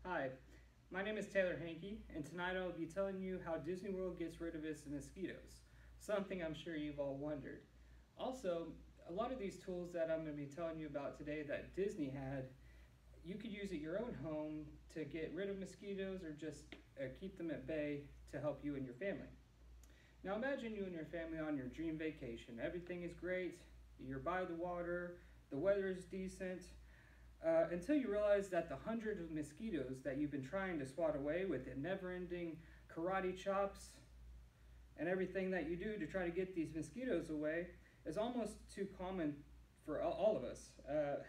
Hi, my name is Taylor Hankey, and tonight I'll be telling you how Disney World gets rid of its mosquitoes, something I'm sure you've all wondered. Also, a lot of these tools that I'm going to be telling you about today that Disney had, you could use at your own home to get rid of mosquitoes or just keep them at bay to help you and your family. Now imagine you and your family on your dream vacation. Everything is great, you're by the water, the weather is decent, until you realize that the hundreds of mosquitoes that you've been trying to swat away with the never-ending karate chops and everything that you do to try to get these mosquitoes away is almost too common for all of us.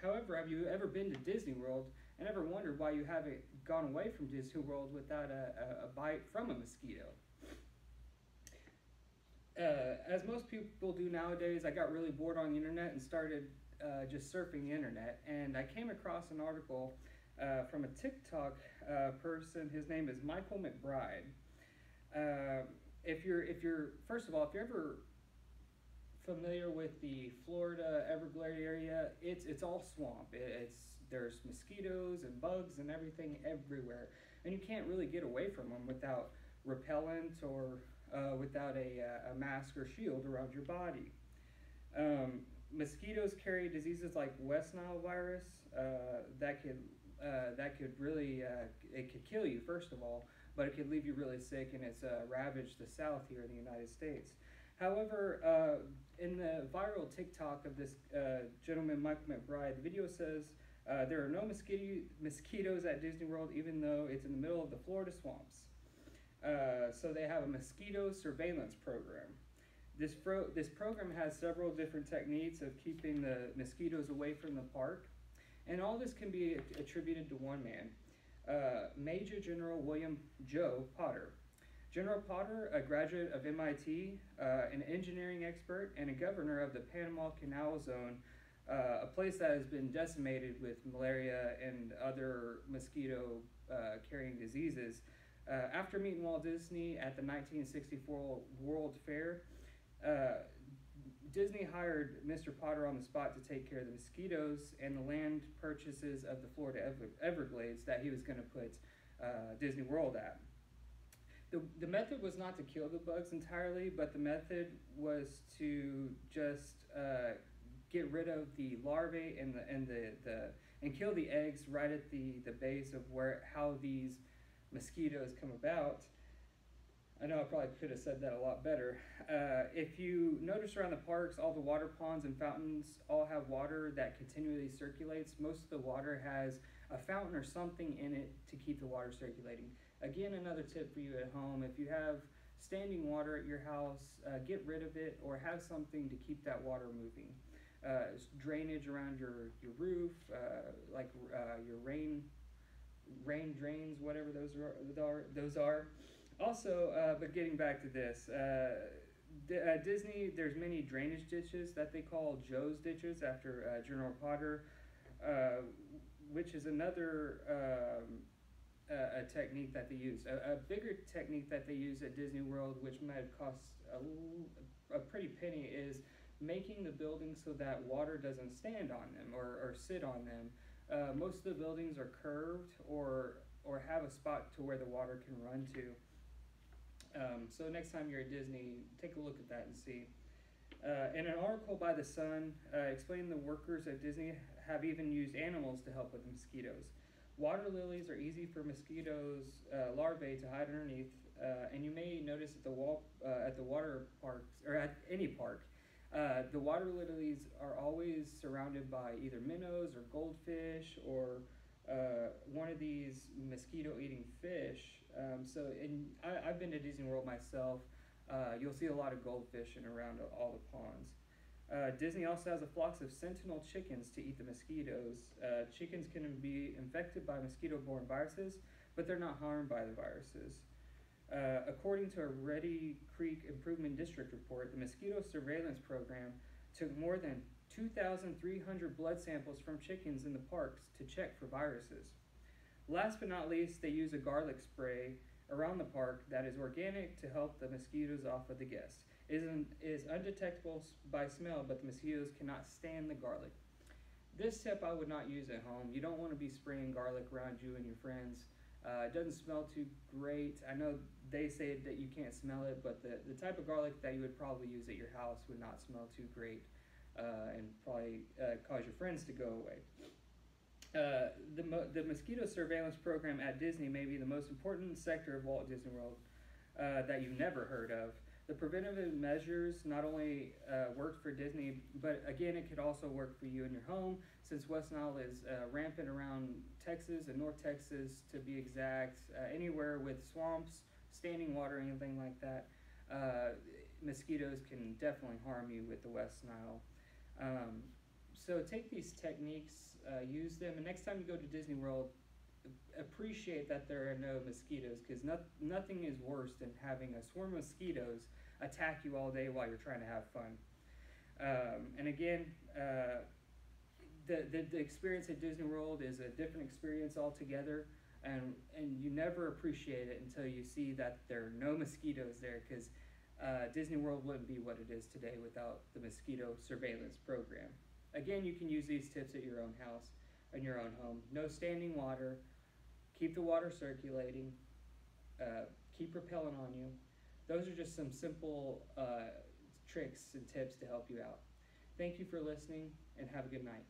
However, have you ever been to Disney World and ever wondered why you haven't gone away from Disney World without a bite from a mosquito? As most people do nowadays, I got really bored on the internet and started just surfing the internet, and I came across an article from a TikTok person. His name is Michael McBride. If you're first of all, if you're ever familiar with the Florida Everglades area, it's all swamp. There's mosquitoes and bugs and everything everywhere, and you can't really get away from them without repellent or without a mask or shield around your body. Mosquitoes carry diseases like West Nile virus that could really it could kill you first of all, but it could leave you really sick, and it's ravaged the South here in the United States. However, in the viral TikTok of this gentleman, Michael McBride, the video says there are no mosquitoes at Disney World, even though it's in the middle of the Florida swamps. So they have a mosquito surveillance program. This program has several different techniques of keeping the mosquitoes away from the park, and all this can be attributed to one man, Major General William Joe Potter. General Potter, a graduate of MIT, an engineering expert, and a governor of the Panama Canal Zone, a place that has been decimated with malaria and other mosquito-carrying diseases. After meeting Walt Disney at the 1964 World Fair, Disney hired Mr. Potter on the spot to take care of the mosquitoes and the land purchases of the Florida Everglades that he was going to put Disney World at. The method was not to kill the bugs entirely, but the method was to just get rid of the larvae and kill the eggs right at the base of how these mosquitoes come about. I know I probably could have said that a lot better. If you notice around the parks, all the water ponds and fountains all have water that continually circulates. Most of the water has a fountain or something in it to keep the water circulating. Again, another tip for you at home, if you have standing water at your house, get rid of it or have something to keep that water moving. Drainage around your roof, like your rain drains, whatever those are. Also, but getting back to this, Disney, there's many drainage ditches that they call Joe's ditches after General Potter, which is another a technique that they use. A bigger technique that they use at Disney World, which might have cost a pretty penny, is making the buildings so that water doesn't stand on them or sit on them. Most of the buildings are curved or have a spot to where the water can run to. So next time you're at Disney, take a look at that and see. In an article by The Sun, explaining the workers at Disney have even used animals to help with the mosquitoes. Water lilies are easy for mosquitoes larvae to hide underneath, and you may notice at the water parks or at any park, the water lilies are always surrounded by either minnows or goldfish or one of these mosquito-eating fish. I've been to Disney World myself. You'll see a lot of goldfish in around all the ponds. Disney also has a flocks of sentinel chickens to eat the mosquitoes. Chickens can be infected by mosquito-borne viruses, but they're not harmed by the viruses. According to a Reedy Creek Improvement District report, the mosquito surveillance program took more than 2,300 blood samples from chickens in the parks to check for viruses. Last but not least, they use a garlic spray around the park that is organic to help the mosquitoes off of the guests. It is undetectable by smell, but the mosquitoes cannot stand the garlic. This tip I would not use at home. You don't want to be spraying garlic around you and your friends. It doesn't smell too great. I know they say that you can't smell it, but the type of garlic that you would probably use at your house would not smell too great, and probably cause your friends to go away. The mosquito surveillance program at Disney may be the most important sector of Walt Disney World that you've never heard of. The preventative measures not only worked for Disney, but again, it could also work for you in your home, since West Nile is rampant around Texas and North Texas, to be exact, anywhere with swamps, standing water, anything like that. Mosquitoes can definitely harm you with the West Nile. So take these techniques, use them, and next time you go to Disney World, appreciate that there are no mosquitoes, because nothing is worse than having a swarm of mosquitoes attack you all day while you're trying to have fun. And again, the experience at Disney World is a different experience altogether, and you never appreciate it until you see that there are no mosquitoes there, because Disney World wouldn't be what it is today without the mosquito surveillance program. Again, you can use these tips at your own house, in your own home. No standing water, keep the water circulating, keep repellent on you. Those are just some simple tricks and tips to help you out. Thank you for listening, and have a good night.